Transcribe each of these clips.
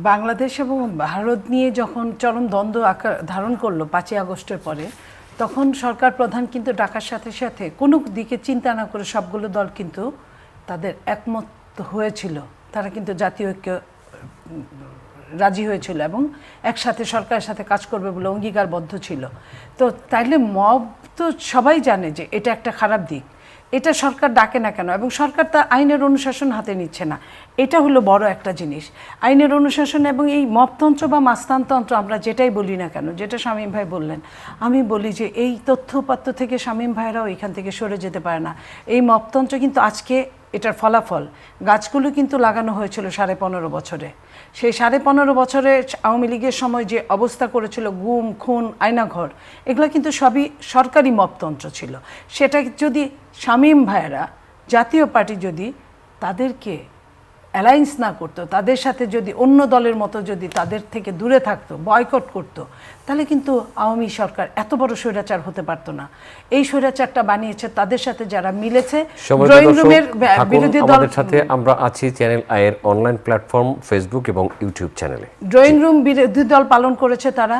বাংলাদেশ এবং ভারত নিয়ে যখন চরম দ্বন্দ্ব আকার ধারণ করলো ৫ই আগস্টের পরে, তখন সরকার প্রধান কিন্তু ডাকার সাথে সাথে কোনো দিকে চিন্তা না করে সবগুলো দল কিন্তু তাদের একমত হয়েছিল। তারা কিন্তু জাতীয় ঐক্য রাজি হয়েছিল এবং একসাথে সরকারের সাথে কাজ করবে বলে অঙ্গীকারবদ্ধ ছিল। তো তাইলে মব তো সবাই জানে যে এটা একটা খারাপ দিক, এটা সরকার ডাকে না কেন, এবং সরকার তার আইনের অনুশাসন হাতে নিচ্ছে না। এটা হলো বড় একটা জিনিস, আইনের অনুশাসন। এবং এই মপতন্ত্র বা মাস্তানতন্ত্র আমরা যেটাই বলি না কেন, যেটা শামীম ভাই বললেন, আমি বলি যে এই তথ্যপাত্র থেকে শামীম ভাইরাও এখান থেকে সরে যেতে পারে না। এই মপতন্ত্র কিন্তু আজকে এটার ফলাফল। গাছগুলো কিন্তু লাগানো হয়েছিল 15.5 বছরে। সেই 15.5 বছরে আওয়ামী লীগের সময় যে অবস্থা করেছিল, গুম খুন আয়নাঘর, এগুলো কিন্তু সবই সরকারি মপতন্ত্র ছিল। সেটা যদি শামীম ভাইয়েরা, জাতীয় পার্টি যদি তাদেরকে অ্যালায়েন্স না করতো, তাদের সাথে যদি অন্য দলের মতো যদি তাদের থেকে দূরে থাকতো, বয়কট করতো, তাহলে কিন্তু আওয়ামী সরকার এত বড় স্বৈরাচার হতে পারতো না। এই স্বৈরাচারটা বানিয়েছে তাদের সাথে যারা মিলেছে। ড্রয়িং রুমের বিরোধী দল সাথে আমরা আছি চ্যানেল আইয়ের অনলাইন প্ল্যাটফর্ম ফেসবুক এবং ইউটিউব চ্যানেলে। ড্রয়িং রুম বিরোধী দল পালন করেছে, তারা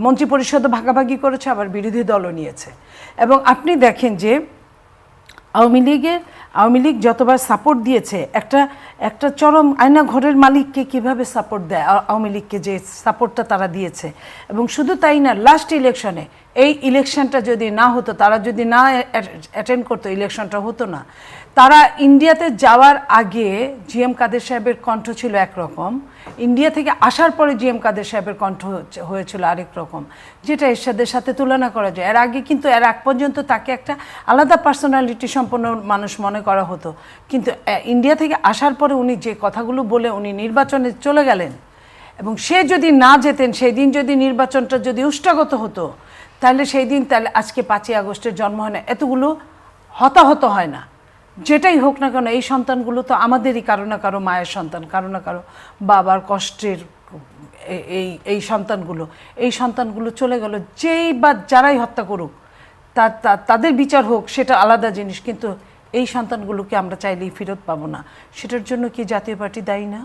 মন্ত্রী পরিষদ ভাগাভাগি করেছে, আবার বিরোধী দলও নিয়েছে। এবং আপনি দেখেন যে আওয়ামী লীগ যতবার সাপোর্ট দিয়েছে, একটা চরম আয়নাঘরের মালিককে কিভাবে সাপোর্ট দেয় আওয়ামী লীগকে, যে সাপোর্টটা তারা দিয়েছে। এবং শুধু তাই না, লাস্ট ইলেকশনে, এই ইলেকশনটা যদি না হতো, তারা যদি না অ্যাটেন্ড করতো, ইলেকশনটা হতো না। তারা ইন্ডিয়াতে যাওয়ার আগে জিএম কাদের সাহেবের কণ্ঠ ছিল একরকম, ইন্ডিয়া থেকে আসার পরে জিএম কাদের সাহেবের কণ্ঠ হয়েছিল আরেক রকম, যেটা এরশাদের সাথে তুলনা করা যায়। এর আগে কিন্তু এর আগ পর্যন্ত তাকে একটা আলাদা পার্সোনালিটি সম্পন্ন মানুষ মনে করা হতো, কিন্তু ইন্ডিয়া থেকে আসার পরে উনি যে কথাগুলো বলে উনি নির্বাচনে চলে গেলেন, এবং সে যদি না যেতেন, সেই দিন যদি নির্বাচনটা যদি উষ্টাগত হতো, তাহলে সেই দিন তাহলে আজকে 5ই আগস্টের জন্ম হয় না, এতগুলো হতাহত হয় না। যেটাই হোক না কেন, এই সন্তানগুলো তো আমাদেরই কারো না কারো মায়ের সন্তান, কারো না কারো বাবার কষ্টের এই সন্তানগুলো চলে গেল। যেই বা যারাই হত্যা করুক, তাদের বিচার হোক, সেটা আলাদা জিনিস, কিন্তু এই সন্তানগুলোকে আমরা চাইলেই ফেরত পাবো না। সেটার জন্য কি জাতীয় পার্টি দায়ী না?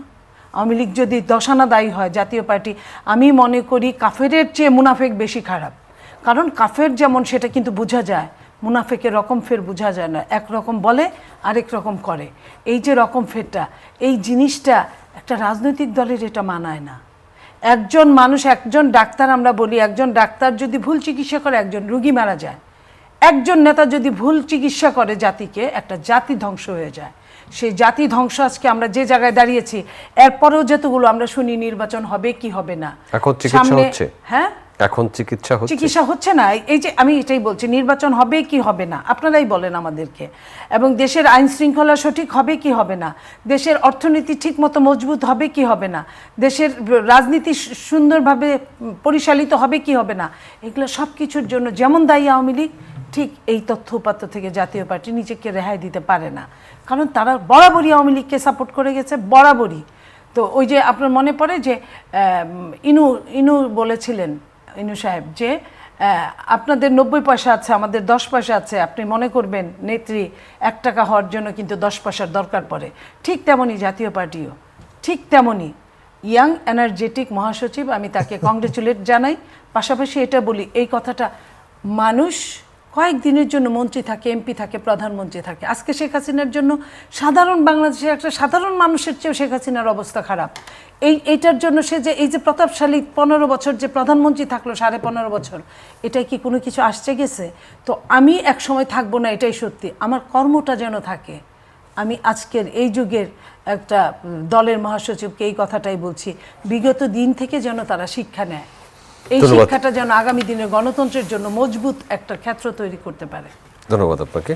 আওয়ামী লীগ যদি 10 আনা দায়ী হয়, জাতীয় পার্টি, আমি মনে করি কাফেরের চেয়ে মুনাফেক বেশি খারাপ। কারণ কাফের যেমন সেটা কিন্তু বোঝা যায়, মুনাফেকের রকম ফের বোঝা যায় না, একরকম বলে আরেক রকম করে। এই যে রকম ফেরটা, এই জিনিসটা একটা রাজনৈতিক দলের এটা মানায় না। একজন মানুষ, একজন ডাক্তার, আমরা বলি একজন ডাক্তার যদি ভুল চিকিৎসা করে, একজন রুগী মারা যায়। একজন নেতা যদি ভুল চিকিৎসা করে জাতিকে, একটা জাতি ধ্বংস হয়ে যায়। সেই জাতি ধ্বংস আজকে আমরা যে জায়গায় দাঁড়িয়েছি, এরপরেও যেতগুলো আমরা শুনি নির্বাচন হবে কি হবে না, এখন চিকিৎসা হচ্ছে, হ্যাঁ এখন চিকিৎসা হচ্ছে না। এই যে আমি এটাই বলছি, নির্বাচন হবে কি হবে না, আপনারাই বলেন আমাদেরকে। এবং দেশের আইন শৃঙ্খলা সঠিক হবে কি হবে না, দেশের অর্থনীতি ঠিক মতো মজবুত হবে কি হবে না, দেশের রাজনীতি সুন্দরভাবে পরিচালিত হবে কি হবে না, এগুলো সব কিছুর জন্য যেমন দায়ী আওয়ামী লীগ, ঠিক এই তথ্য উপাত্ত থেকে জাতীয় পার্টি নিজেকে রেহাই দিতে পারে না। কারণ তারা বরাবরই আওয়ামী লীগকে সাপোর্ট করে গেছে, বরাবরই। তো ওই যে আপনার মনে পড়ে যে ইনু বলেছিলেন, ইনু সাহেব, যে আপনাদের 90 পয়সা আছে, আমাদের 10 পয়সা আছে, আপনি মনে করবেন নেত্রী 1 টাকা হওয়ার জন্য কিন্তু 10 পয়সার দরকার পড়ে। ঠিক তেমনই জাতীয় পার্টিও, ঠিক তেমনই ইয়াং এনার্জেটিক মহাসচিব, আমি তাকে কংগ্রেচুলেট জানাই। পাশাপাশি এটা বলি, এই কথাটা, মানুষ কয়েকদিনের জন্য মন্ত্রী থাকে, এমপি থাকে, প্রধানমন্ত্রী থাকে। আজকে শেখ হাসিনার জন্য সাধারণ বাংলাদেশের একটা সাধারণ মানুষের চেয়েও শেখ হাসিনার অবস্থা খারাপ। এইটার জন্য সে যে এই যে প্রতাপশালী 15 বছর যে প্রধানমন্ত্রী থাকলো, 15.5 বছর, এটাই কি কোনো কিছু আসছে গেছে? তো আমি এক সময় থাকবো না, এটাই সত্যি। আমার কর্মটা যেন থাকে। আমি আজকের এই যুগের একটা দলের মহাসচিবকে এই কথাটাই বলছি, বিগত দিন থেকে যেন তারা শিক্ষা নেয়। এই শিক্ষাটা যেন আগামী দিনে গণতন্ত্রের জন্য মজবুত একটা ক্ষেত্র তৈরি করতে পারে। ধন্যবাদ আপনাকে।